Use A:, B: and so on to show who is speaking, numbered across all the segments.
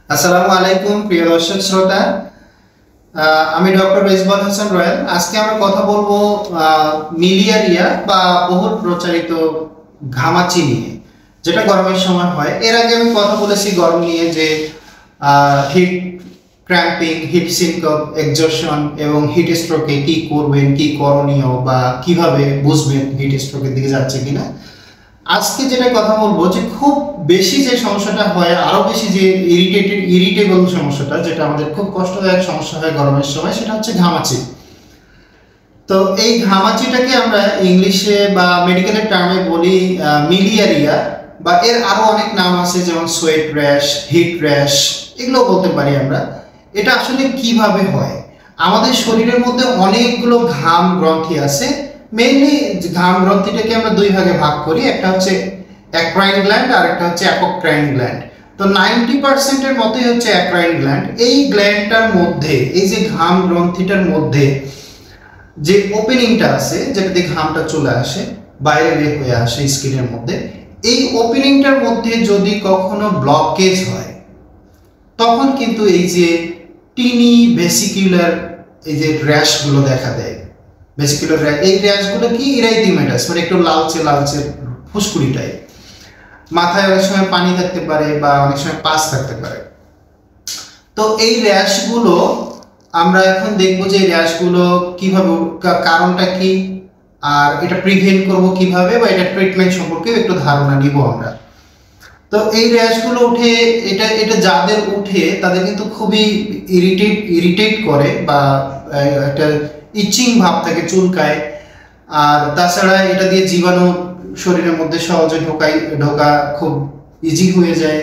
A: আসসালামু আলাইকুম প্রিয় দর্শক শ্রোতা। আমি ডক্টর রেজওয়ান হোসেন রয়েল। আজকে আমরা কথা বলবো মিলিয়ারিয়া বা বহুল প্রচারিত ঘামাচি নিয়ে, যেটা গরমের সময় হয়। এর আগে আমি কথা বলেছি গরম নিয়ে, যে হিট ক্র্যাম্পিং, হিট সিনকপ, এক্সজশন এবং হিট স্ট্রোকে কি করবেন, কি করণীয় বা কিভাবে বুঝবেন হিট স্ট্রোকের দিকে যাচ্ছে কিনা। আজকে যেটা কথা বলবো, যে খুব বেশি যে সমস্যাটা হয়, আরো বেশি যে ইরিটেবল সমস্যাটা, যেটা আমাদের খুব কষ্টদায়ক সমস্যা হয় গরমের সময়, সেটা হচ্ছে ঘামাচি। তো এই ঘামাচিটাকে আমরা ইংলিশে বা মেডিকেলের টার্মে বলি মিলিয়ারিয়া, বা এর আরো অনেক নাম আছে, যেমন সোয়েট র্যাশ, হিট র্যাশ, এগুলো বলতে পারি আমরা। এটা আসলে কিভাবে হয়? আমাদের শরীরের মধ্যে অনেকগুলো ঘাম গ্রন্থি আছে। মেইনলি ঘাম গ্রন্থিটাকে আমরা দুই ভাগে ভাগ করি, একটা হচ্ছে অ্যাক্রাইন গ্ল্যান্ড আর একটা হচ্ছে অ্যাপোক্রাইন গ্ল্যান্ড। তো 90% এর মতোই হচ্ছে অ্যাক্রাইন গ্ল্যান্ড। এই গ্ল্যান্ডটার মধ্যে, এই যে ঘাম গ্রন্থিটার মধ্যে যে ওপেনিংটা আছে, যেটা দিয়ে ঘামটা চলে আসে, বাইরে বের হয়ে আসে স্কিনের মধ্যে, এই ওপেনিংটার মধ্যে যদি কখনো ব্লকেজ হয়, তখন কিন্তু এই যে টিনি ভেসিকুলার এই যে র্যাশগুলো দেখা দেয়। ভেসিকুলার র্যাশ, এই র্যাশগুলো কি ইরাইথিমেটাস, মানে একটু লালচে লালচে ফুসকুড়ি টাইপ। মাথায় অনেক সময় পানি থাকতে পারে বা অনেক সময় পাস থাকতে পারে। তো এই র্যাশগুলো আমরা এখন দেখবো যে এই র্যাশগুলো কিভাবে, কারণটা কি, আর এটা প্রিভেন্ট করব কিভাবে, বা এটা ট্রিটমেন্ট সম্পর্কে একটু ধারণা নিব আমরা। তো এই র্যাশগুলো উঠে, এটা এটা যাদের উঠে তাদের কিন্তু খুবই ইরিটেট করে, বা একটা ইচিং ভাব থাকে, চুলকায়। আর তাছাড়া এটা দিয়ে জীবাণু শরীরের মধ্যে সহজে ঢোকা খুব ইজি হয়ে যায়।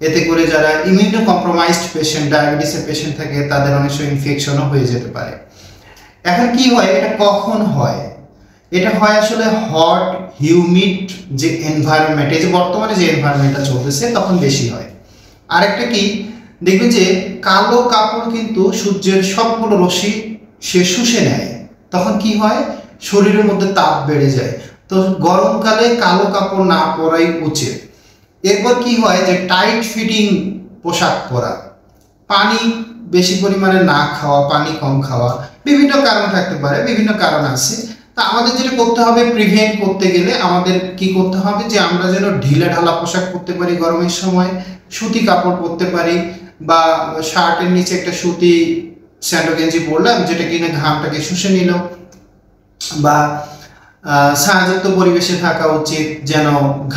A: এতে করে যারা ইমিউনো কম্প্রোমাইজড পেশেন্ট, ডায়াবেটিসের পেশেন্ট থাকে, তাদের অনেক সময় ইনফেকশনও হয়ে যেতে পারে। এখন কি হয়, এটা কখন হয়? এটা হয় আসলে হট হিউমিড যে এনভায়রনমেন্ট, এই যে বর্তমানে যে এনভায়রনমেন্টটা চলতেছে, তখন বেশি হয়। আরেকটা কি, দেখবেন যে কালো কাপড় কিন্তু সূর্যের সবগুলো রশ্মি সে শুষে নেয়। তখন কি হয়, শরীরের মধ্যে তাপ বেড়ে যায়। তো গরমকালে কালো কাপড় না পরাই উচিত। এরপর কি হয়, যে টাইট ফিটিং পোশাক পরা, পানি বেশি পরিমাণে না খাওয়া, পানি কম খাওয়া, বিভিন্ন কারণ থাকতে পারে, বিভিন্ন কারণ আছে। তা আমাদের যেটা করতে হবে, প্রিভেন্ট করতে গেলে আমাদের কি করতে হবে, যে আমরা যেন ঢিলা ঢালা পোশাক পরতে পারি গরমের সময়, সুতি কাপড় পরতে পারি, বা শার্টের নিচে একটা সুতি স্যান্ডো গেঞ্জি পরলাম, যেটা কিনা ঘামটাকে শুষে নিল। বা ছায়াযুক্ত পরিবেশে থাকা উচিত, যেন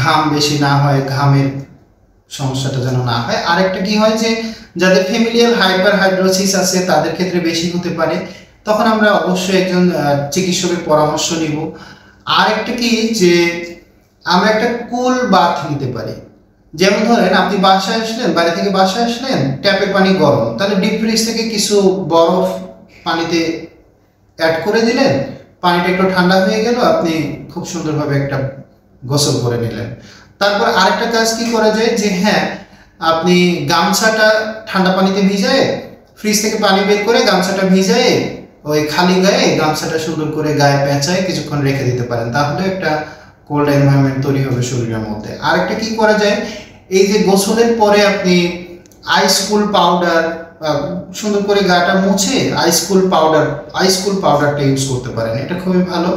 A: ঘাম বেশি না হয়, ঘামের সমস্যাটা যেন না হয়। আরেকটা কি হয়, যে যাদের ফ্যামিলিয়াল হাইপার হাইড্রোসিস আছে, তাদের ক্ষেত্রে বেশি হতে পারে। তখন আমরা অবশ্যই একজন চিকিৎসকের পরামর্শ নিব। আরেকটা কি, যে আমরা একটা কুল বাথ নিতে পারি। যেমন ধরেন, আপনি বাসায় আসলেন, বাড়ি থেকে বাসায় আসলেন, ট্যাপের পানি গরম, তাহলে ডিপ ফ্রিজ থেকে কিছু বরফ পানিতে অ্যাড করে দিলেন, পানিটা একটু ঠান্ডা হয়ে গেল, আপনি খুব সুন্দরভাবে একটা গোসল করে নিলেন। তারপর আরেকটা কাজ কি করা যায়, যে হ্যাঁ, আপনি গামছাটা ঠান্ডা পানিতে ভিজায়, ফ্রিজ থেকে পানি বের করে গামছাটা ভিজায়, ওই খালি গায়ে গামছাটা সুন্দর করে গায়ে পেঁচায় কিছুক্ষণ রেখে দিতে পারেন, তাহলে একটা কোল্ড এনভায়রনমেন্ট তৈরি হবে শরীরের মধ্যে। আরেকটা কি করা যায়, এই যে গোসলের পরে আপনি আইস কুল পাউডার, সুন্দর করে গাটা মুছে আইস কুল পাউডারটা ইউজ করতে পারেন। এটা খুবই ভালো,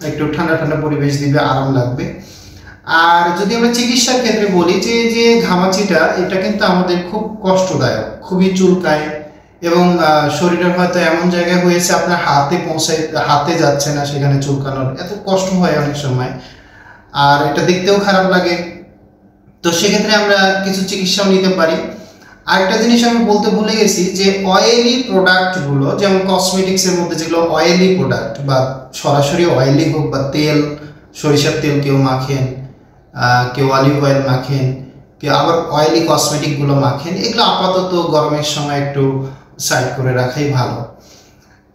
A: একটু ঠান্ডা ঠান্ডা পরিবেশ দিবে, আরাম লাগবে। আর যদি আমরা চিকিৎসার ক্ষেত্রে বলি, যে যে ঘামাচিটা, এটা কিন্তু আমাদের খুব কষ্টদায়ক, খুবই চুলকায়, এবং শরীরের হয়তো এমন জায়গায় হয়েছে আপনার হাতে যাচ্ছে না, সেখানে চুলকানোর এত কষ্ট হয় অনেক সময়, আর এটা দেখতেও খারাপ লাগে। তো সেক্ষেত্রে আমরা কিছু চিকিৎসাও নিতে পারি। আরেকটা জিনিস আমি বলতে ভুলে গেছি, যে অয়েলি প্রোডাক্টগুলো, যেমন কসমেটিক্সের মধ্যে যেগুলো অয়েলি প্রোডাক্ট, বা সরাসরি অয়েলি হোক, বা তেল, সরিষার তেল কেউ মাখেন, কেউ অলিভ অয়েল মাখেন, কেউ আবার অয়েলি কসমেটিকগুলো মাখেন, এগুলো আপাতত গরমের সময় একটু সাইড করে রাখাই ভালো।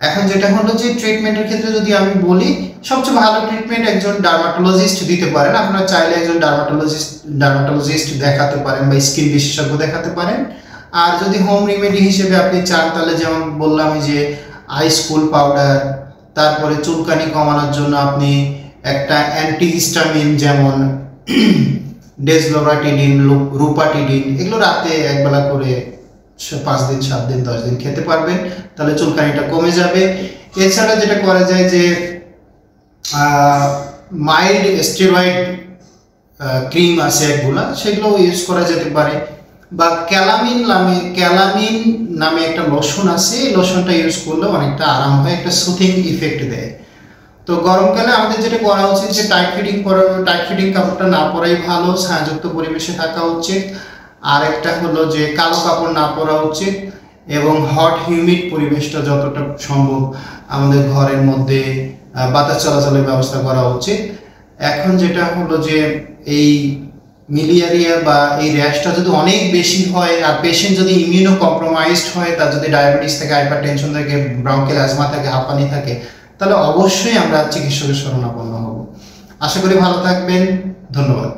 A: এখন যেটা হলো, যে ট্রিটমেন্টের ক্ষেত্রে যদি আমি বলি, সবচেয়ে ভালো ট্রিটমেন্ট একজন ডার্মাটোলজিস্ট দিতে পারেন। আপনারা চাইলে একজন ডার্মাটোলজিস্ট দেখাতে পারেন, বা স্কিন বিশেষজ্ঞ দেখাতে পারেন। আর যদি হোম রেমেডি হিসেবে আপনি চান, তাহলে যেমন বললাম, যে আইস কুল পাউডার, তারপরে চুলকানি কমানোর জন্য আপনি একটা অ্যান্টিহিস্টামিন, যেমন ডেসলোরাটিডিন, রুপাটিডিন, এগুলো রাতে একবেলা করে 5 দিন 7 দিন 10 দিন খেতে পারবেন, তাহলে চুলকানিটা কমে যাবে। এছাড়া যেটা করা যায় যে মাইল্ড স্টেরয়েড ক্রিম আছে একগুলা, সেগুলো ইউজ করা যেতে পারে। বা ক্যালামিন নামে একটা লোশন আছে, এই লোশনটা ইউজ করলে অনেকটা আরাম হয়, একটা সুথিং ইফেক্ট দেয়। তো গরমকালে আমাদের যেটা করা উচিত যে টাইট ফিটিং কাপড়টা না পরাই ভালো, ছায়াযুক্ত পরিবেশে থাকা উচিত। আর একটা হলো যে কালো কাপড় না পরা উচিত, এবং হট হিউমিড পরিবেশটা যতটা সম্ভব আমাদের ঘরের মধ্যে বাতাস চলাচলের ব্যবস্থা করা উচিত। এখন যেটা হলো যে এই মিলিয়ারিয়া বা এই র্যাশটা যদি অনেক বেশি হয়, আর পেশেন্ট যদি ইমিউনো কম্প্রোমাইজড হয়, তার যদি ডায়াবেটিস থাকে, হাইপারটেনশন থাকে, ব্রঙ্কিয়াল অ্যাজমা থাকে, হাঁপানি থাকে, তাহলে অবশ্যই আমরা চিকিৎসকের শরণাপন্ন হব। আশা করি ভালো থাকবেন। ধন্যবাদ।